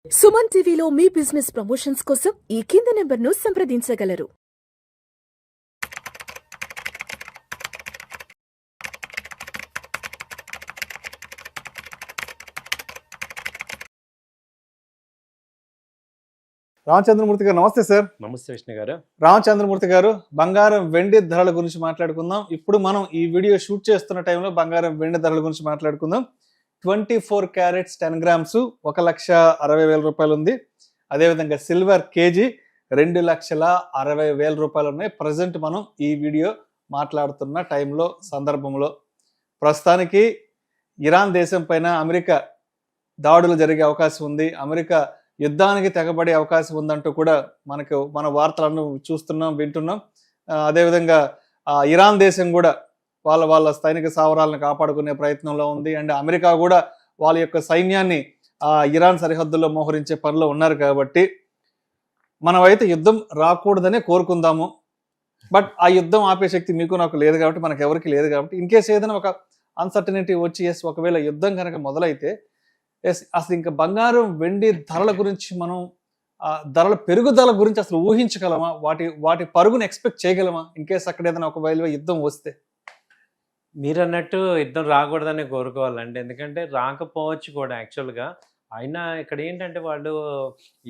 సుమన్ టీవీలో మీ business promotions కోసం ఈ కింది నెంబర్ను సంప్రదించగలరు. రామచంద్రమూర్తి గారు నమస్తే సార్. నమస్తే విష్ణు గారు. రామచంద్రమూర్తి గారు, బంగారం వెండి ధరల గురించి మాట్లాడుకుందాం. ఇప్పుడు మనం ఈ వీడియో షూట్ చేస్తున్న టైంలో బంగారం వెండి ధరల గురించి మాట్లాడుకుందాం. 24 క్యారెట్స్ 10 గ్రామ్స్ 1,60,000 రూపాయలు ఉంది. అదేవిధంగా సిల్వర్ కేజీ 2,60,000 రూపాయలు ఉన్నాయి. ప్రజెంట్ మనం ఈ వీడియో మాట్లాడుతున్న టైంలో సందర్భంలో ప్రస్తుతానికి ఇరాన్ దేశం పైన అమెరికా దాడులు జరిగే అవకాశం ఉంది. అమెరికా యుద్ధానికి తెగబడే అవకాశం ఉందంటూ కూడా మన వార్తలను చూస్తున్నాం, వింటున్నాం. అదేవిధంగా ఇరాన్ దేశం కూడా వాళ్ళ స్థానిక స్థావరాలను కాపాడుకునే ప్రయత్నంలో ఉంది. అండ్ అమెరికా కూడా వాళ్ళ యొక్క సైన్యాన్ని ఇరాన్ సరిహద్దుల్లో మోహరించే పనిలో ఉన్నారు. కాబట్టి మనమైతే యుద్ధం రాకూడదనే కోరుకుందాము. బట్ ఆ యుద్ధం ఆపే శక్తి మీకు నాకు లేదు కాబట్టి, మనకు ఎవరికి లేదు కాబట్టి, ఇన్ కేసు ఏదైనా ఒక అన్సర్టనిటీ వచ్చి ఒకవేళ యుద్ధం కనుక మొదలైతే అసలు ఇంకా బంగారం వెండి ధరల గురించి మనం ధరల పెరుగుదల గురించి అసలు ఊహించగలమా? వాటి పరుగును ఎక్స్పెక్ట్ చేయగలమా ఇన్ కేసు అక్కడ ఏదైనా ఒకవేళ యుద్ధం వస్తే? మీరు అన్నట్టు యుద్ధం రాకూడదని కోరుకోవాలండి. ఎందుకంటే రాకపోవచ్చు కూడా యాక్చువల్గా. అయినా ఇక్కడ ఏంటంటే వాళ్ళు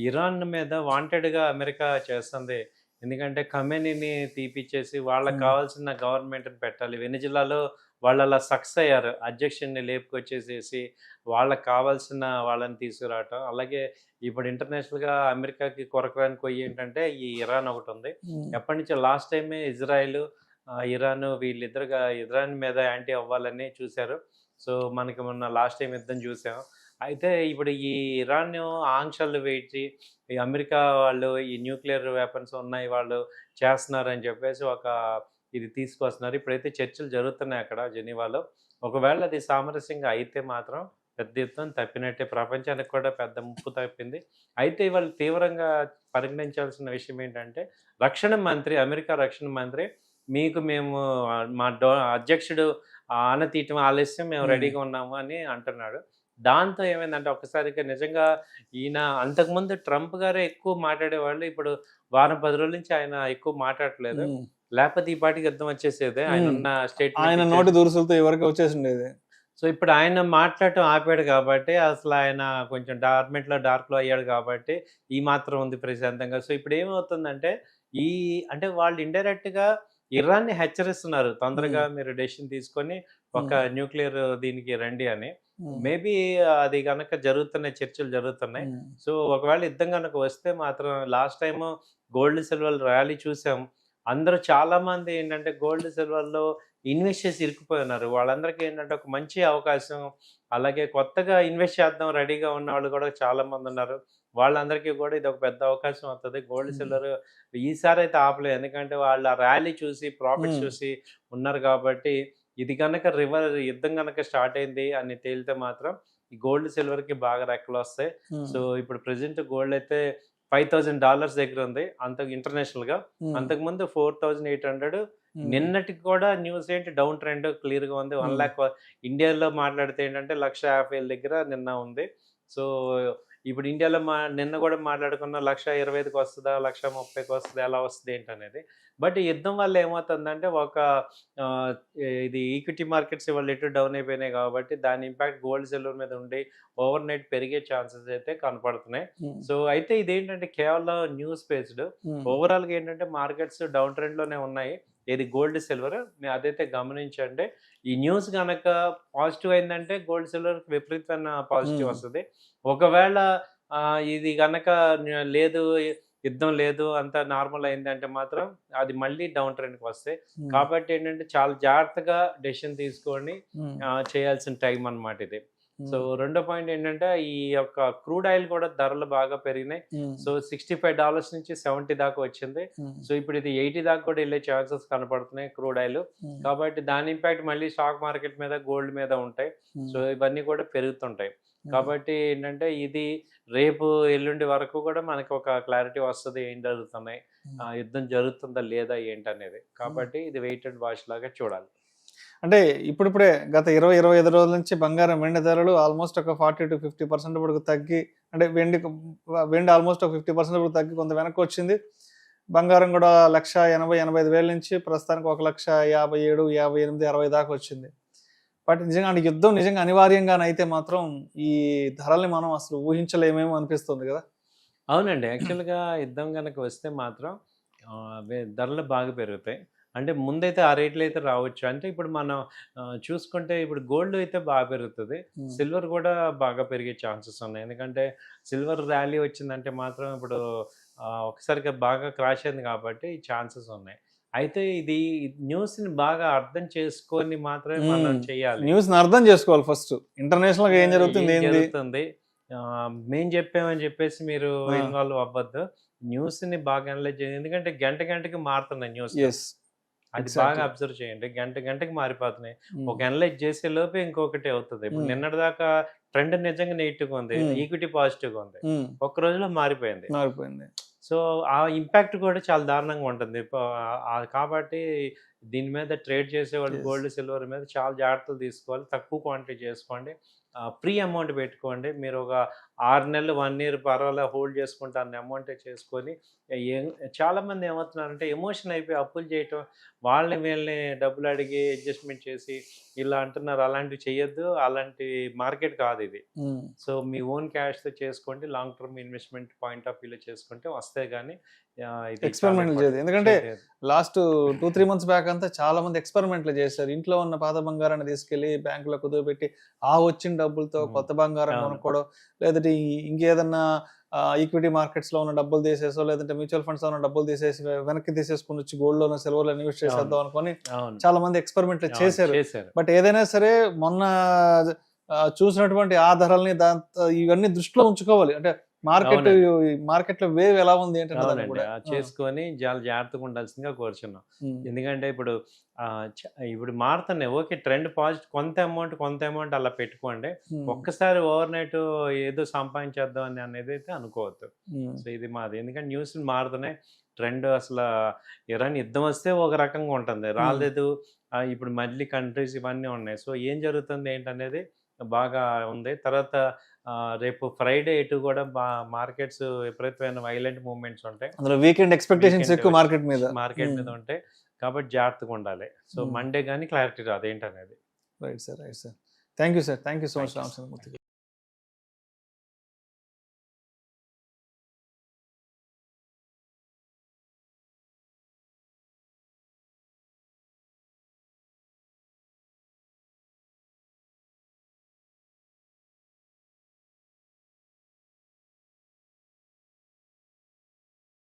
ఇరాన్ మీద వాంటెడ్గా అమెరికా చేస్తుంది. ఎందుకంటే ఖమేనీని తీపిచ్చేసి వాళ్ళకి కావాల్సిన గవర్నమెంట్ని పెట్టాలి. వెనిజులాలో వాళ్ళు అలా సక్సెస్ అయ్యారు. అధ్యక్షుడిని లేపుకొచ్చేసేసి వాళ్ళకి కావాల్సిన వాళ్ళని తీసుకురావటం. అలాగే ఇప్పుడు ఇంటర్నేషనల్గా అమెరికాకి కొరకరాని కొయ్యి ఏంటంటే ఈ ఇరాన్ ఒకటి ఉంది. ఎప్పటి నుంచో లాస్ట్ టైమే ఇజ్రాయిల్ ఇరాన్ వీళ్ళిద్దరుగా ఇరాన్ మీద యాంటీ అవ్వాలని చూశారు. సో మనకి మొన్న లాస్ట్ టైం యుద్ధం చూసాం. అయితే ఇప్పుడు ఈ ఇరాన్ ఆంక్షలు వేచి ఈ అమెరికా వాళ్ళు ఈ న్యూక్లియర్ వెపన్స్ ఉన్నాయి వాళ్ళు చేస్తున్నారని చెప్పేసి ఇది తీసుకొస్తున్నారు. ఇప్పుడైతే చర్చలు జరుగుతున్నాయి అక్కడ జెనీవాలో. ఒకవేళ అది సామరస్యంగా అయితే మాత్రం పెద్ద యుద్ధం తప్పినట్టే, ప్రపంచానికి కూడా పెద్ద ముప్పు తప్పింది. అయితే వాళ్ళు తీవ్రంగా పరిగణించాల్సిన విషయం ఏంటంటే అమెరికా రక్షణ మంత్రి మేము మా అధ్యక్షుడు ఆనతీయటం ఆలస్యం, మేము రెడీగా ఉన్నాము అని అంటున్నాడు. దాంతో ఏమైందంటే ఒక్కసారిగా నిజంగా ఈయన అంతకుముందు ట్రంప్ గారే ఎక్కువ మాట్లాడేవాళ్ళు. ఇప్పుడు వారం 10 రోజుల నుంచి ఆయన ఎక్కువ మాట్లాడట్లేదు. లేకపోతే ఈ పాటికి యుద్ధం వచ్చేసేదే. ఆయన ఉన్న ఆయన నోటి దూరుసులతో ఎవరికి వచ్చేసిండేది. సో ఇప్పుడు ఆయన మాట్లాడటం ఆపాడు కాబట్టి, అసలు ఆయన కొంచెం డార్క్లో అయ్యాడు కాబట్టి ఈ మాత్రం ఉంది ప్రశాంతంగా. సో ఇప్పుడు ఏమవుతుందంటే అంటే వాళ్ళు ఇండైరెక్ట్గా ఇరాన్ని హెచ్చరిస్తున్నారు, తొందరగా మీరు డెసిషన్ తీసుకొని ఒక న్యూక్లియర్ దీనికి రండి అని. మేబీ అది కనుక చర్చలు జరుగుతున్నాయి. సో ఒకవేళ యుద్ధం కనుక వస్తే మాత్రం last time gold silver rally చూసాం. అందరూ చాలా మంది ఏంటంటే గోల్డ్ సిల్వర్లో ఇన్వెస్ట్ చేసి ఇరుక్కుపోయి ఉన్నారు. వాళ్ళందరికీ ఏంటంటే ఒక మంచి అవకాశం, అలాగే కొత్తగా ఇన్వెస్ట్ చేద్దాం రెడీగా ఉన్న వాళ్ళు కూడా చాలా మంది ఉన్నారు. వాళ్ళందరికీ కూడా ఇది ఒక పెద్ద అవకాశం అవుతుంది. గోల్డ్ సిల్వర్ ఈసారి అయితే ఆపలేదు, ఎందుకంటే వాళ్ళ ర్యాలీ చూసి ప్రాఫిట్ చూసి ఉన్నారు. కాబట్టి ఇది కనుక యుద్ధం కనుక స్టార్ట్ అయింది అని తేలితే మాత్రం ఈ గోల్డ్ సిల్వర్కి బాగా రెక్కలు వస్తాయి. సో ఇప్పుడు ప్రెసెంట్ గోల్డ్ అయితే $5,000 దగ్గర ఉంది ఇంటర్నేషనల్ గా. అంతకుముందు 4,800. నిన్నటికి కూడా న్యూస్ ఏంటి, డౌన్ ట్రెండ్ క్లియర్ గా ఉంది. 1 lakh ఇండియాలో మాట్లాడితే ఏంటంటే 1,50,000 దగ్గర నిన్న ఉంది. సో ఇప్పుడు ఇండియాలో నిన్న కూడా మాట్లాడుకున్న 1,25,000కి వస్తుందా, 1,30,000కి వస్తుందా, ఎలా వస్తుంది ఏంటనేది. బట్ ఈ యుద్ధం వల్ల ఏమవుతుందంటే ఇది ఈక్విటీ మార్కెట్స్ ఇవాళ ఎటు డౌన్ అయిపోయినాయి కాబట్టి దాని ఇంపాక్ట్ గోల్డ్ సిల్వర్ మీద ఉండి ఓవర్ నైట్ పెరిగే ఛాన్సెస్ అయితే కనపడుతున్నాయి. సో అయితే ఇదేంటంటే కేవలం న్యూస్ బేస్డ్. ఓవరాల్గా ఏంటంటే మార్కెట్స్ డౌన్ ట్రెండ్లోనే ఉన్నాయి. ఇది గోల్డ్ సిల్వర్ అదైతే గమనించండి. ఈ న్యూస్ కనుక పాజిటివ్ అయిందంటే గోల్డ్ సిల్వర్ విపరీతమైన పాజిటివ్ వస్తుంది. ఒకవేళ ఇది కనుక లేదు, యుద్ధం లేదు, అంతా నార్మల్ అయిందంటే మాత్రం అది మళ్ళీ డౌన్ ట్రెండ్కి వస్తాయి. కాబట్టి ఏంటంటే చాలా జాగ్రత్తగా డెసిషన్ తీసుకొని చేయాల్సిన టైం అన్నమాట ఇది. సో రెండో పాయింట్ ఏంటంటే ఈ యొక్క క్రూడ్ ఆయిల్ కూడా ధరలు బాగా పెరిగినాయి. సో $65 నుంచి 70 దాకా వచ్చింది. సో ఇప్పుడు ఇది 80 దాకా కూడా వెళ్ళే ఛాన్సెస్ కనపడుతున్నాయి క్రూడ్ ఆయిల్. కాబట్టి దాని ఇంపాక్ట్ మళ్ళీ స్టాక్ మార్కెట్ మీద, గోల్డ్ మీద ఉంటాయి. సో ఇవన్నీ కూడా పెరుగుతుంటాయి. కాబట్టి ఏంటంటే ఇది రేపు ఎల్లుండి వరకు కూడా మనకి ఒక క్లారిటీ వస్తుంది, ఏం జరుగుతున్నాయి, యుద్ధం జరుగుతుందా లేదా ఏంటనేది. కాబట్టి ఇది వెయిట్ అండ్ వాచ్ లాగా చూడాలి. అంటే ఇప్పుడిప్పుడే గత 20-25 రోజుల నుంచి బంగారం వెండి ధరలు ఆల్మోస్ట్ ఒక 40-50% వరకు తగ్గి, అంటే వెండి ఆల్మోస్ట్ ఒక 50% వరకు తగ్గి కొంత వెనక్కి వచ్చింది. బంగారం కూడా 1,80,000-1,85,000 నుంచి ప్రస్తుతానికి 1,57,000-58,000 దాకా వచ్చింది. బట్ నిజంగా అంటే యుద్ధం నిజంగా అనివార్యంగానైతే మాత్రం ఈ ధరల్ని మనం అసలు ఊహించలేమేమో అనిపిస్తుంది కదా. అవునండి. యాక్చువల్‌గా యుద్ధం గనక వస్తే మాత్రం ధరలు బాగా పెరుగుతాయి. అంటే ముందైతే ఆ రేట్లు అయితే రావచ్చు. అంటే ఇప్పుడు మనం చూసుకుంటే ఇప్పుడు గోల్డ్ అయితే బాగా పెరుగుతది. సిల్వర్ కూడా బాగా పెరిగే ఛాన్సెస్ ఉన్నాయి. ఎందుకంటే సిల్వర్ ర్యాలీ వచ్చిందంటే మాత్రం ఇప్పుడు ఒకసారిగా బాగా క్రాష్ అయింది కాబట్టి ఛాన్సెస్ ఉన్నాయి. అయితే ఇది న్యూస్‌ని బాగా అర్థం చేసుకొని మాత్రమే మనం చేయాలి. న్యూస్‌ని అర్థం చేసుకోవాలి ఫస్ట్. ఇంటర్నేషనల్‌గా ఏం జరుగుతుంది, ఏం ఏంది? జరుగుతుంది? మేము చెప్పామని చెప్పేసి మీరు ఇన్వాల్వ్ అవ్వద్దు. న్యూస్‌ని బాగా అనలైజ్ చేయండి. ఎందుకంటే గంట గంటకి మారుతున్నాయి న్యూస్. యెస్. అది ఎగ్జాక్ట్‌లీ. బాగా అబ్జర్వ్ చేయండి. గంట గంటకి మారిపోతున్నాయి. ఒక అనలైజ్ చేసే లోపే ఇంకొకటి అవుతది. ఇప్పుడు నిన్నటిదాకా ట్రెండ్ నిజంగా నెగెటివ్‌గా ఉంది. ఈక్విటీ పాజిటివ్‌గా ఉంది. ఒక్క రోజులో మారిపోయింది. మారిపోయింది. సో, ఆ ఇంపాక్ట్ కూడా చాలా దారుణంగా ఉంటుంది. కాబట్టి దీని మీద ట్రేడ్ చేసేవాళ్ళు Yes. గోల్డ్, సిల్వర్ మీద చాలా జాగ్రత్తలు తీసుకోవాలి. తక్కువ క్వాంటిటీ చేసుకోండి. ఫ్రీ అమౌంట్ పెట్టుకోండి. మీరు ఒక 6 నెలలు, 1 ఇయర్ పర్వాలే హోల్డ్ చేసుకుంటే అన్ని అమౌంటే చేసుకొని చాలామంది ఏమవుతున్నారంటే ఎమోషన్ అయిపోయి అప్పులు చేయటం, వాళ్ళని వీళ్ళని డబ్బులు అడిగి అడ్జస్ట్‌మెంట్ చేసి ఇలా అంటున్నారు. అలాంటివి చేయొద్దు. అలాంటి మార్కెట్ కాదు ఇది. సో, మీ ఓన్ క్యాష్‌తో చేసుకోండి. Long term investment point of వ్యూలో చేసుకుంటే వస్తాయి గానీ ఇది ఎక్స్పెరిమెంట్లు చేయదు. ఎందుకంటే లాస్ట్ 2-3 మంత్స్ బ్యాక్ అంతా చాలా మంది ఎక్స్పెరిమెంట్లు చేశారు. ఇంట్లో ఉన్న పాత బంగారాన్ని తీసుకెళ్లి బ్యాంకులో కుదువబెట్టి ఆ వచ్చిన డబ్బులతో కొత్త బంగారం కొనుక్కోవడం, లేదంటే ఇంకేదన్నా ఈక్విటీ మార్కెట్స్ లో ఉన్న డబ్బులు తీసేసో, లేదంటే మ్యూచువల్ ఫండ్స్ లో ఉన్న డబ్బులు తీసేసి వెనక్కి తీసేసుకుని వచ్చి గోల్డ్ లోనో సిల్వర్ లో ఇన్వెస్ట్ చేసేద్దాం అనుకుని చాలా మంది ఎక్స్పెరిమెంట్లు చేశారు. బట్ ఏదైనా సరే మొన్న చూసినటువంటి ఆ ధరల్ని దాంతో ఇవన్నీ దృష్టిలో ఉంచుకోవాలి. అంటే మార్కెట్ లో వేవ్ ఎలా ఉంది అంటే చేసుకొని చాలా జాగ్రత్తగా ఉండాల్సిందిగా కోరుచున్నాం. ఎందుకంటే ఇప్పుడు ఇప్పుడు మారుతున్నాయి. Okay, trend positive. కొంత అమౌంట్ అలా పెట్టుకోండి. ఒక్కసారి ఓవర్ నైట్ ఏదో సంపాదించేద్దాం అని అనేది అయితే అనుకోవద్దు. సో, ఇది మాది. ఎందుకంటే న్యూస్ మారుతున్నాయి. ట్రెండ్ అసలు ఇరాన్ యుద్ధం వస్తే ఒక రకంగా ఉంటుంది, రాలేదు. ఇప్పుడు మళ్ళీ కంట్రీస్ ఇవన్నీ ఉన్నాయి. సో, ఏం జరుగుతుంది ఏంటనేది బాగా ఉంది. తర్వాత రేపు ఫ్రైడే ఇటు కూడా మార్కెట్స్ విపరీతమైన వైలెంట్ మూవ్మెంట్స్ ఉంటాయి. అందులో వీకెండ్ ఎక్స్పెక్టేషన్స్ ఎక్కువ మార్కెట్ మీద ఉంటాయి. కాబట్టి జాగ్రత్తగా ఉండాలి. సో, మండే కానీ క్లారిటీ రాదు ఏంటనేది. Right sir. Thank you sir. Thank you so much Ramachandramurthy.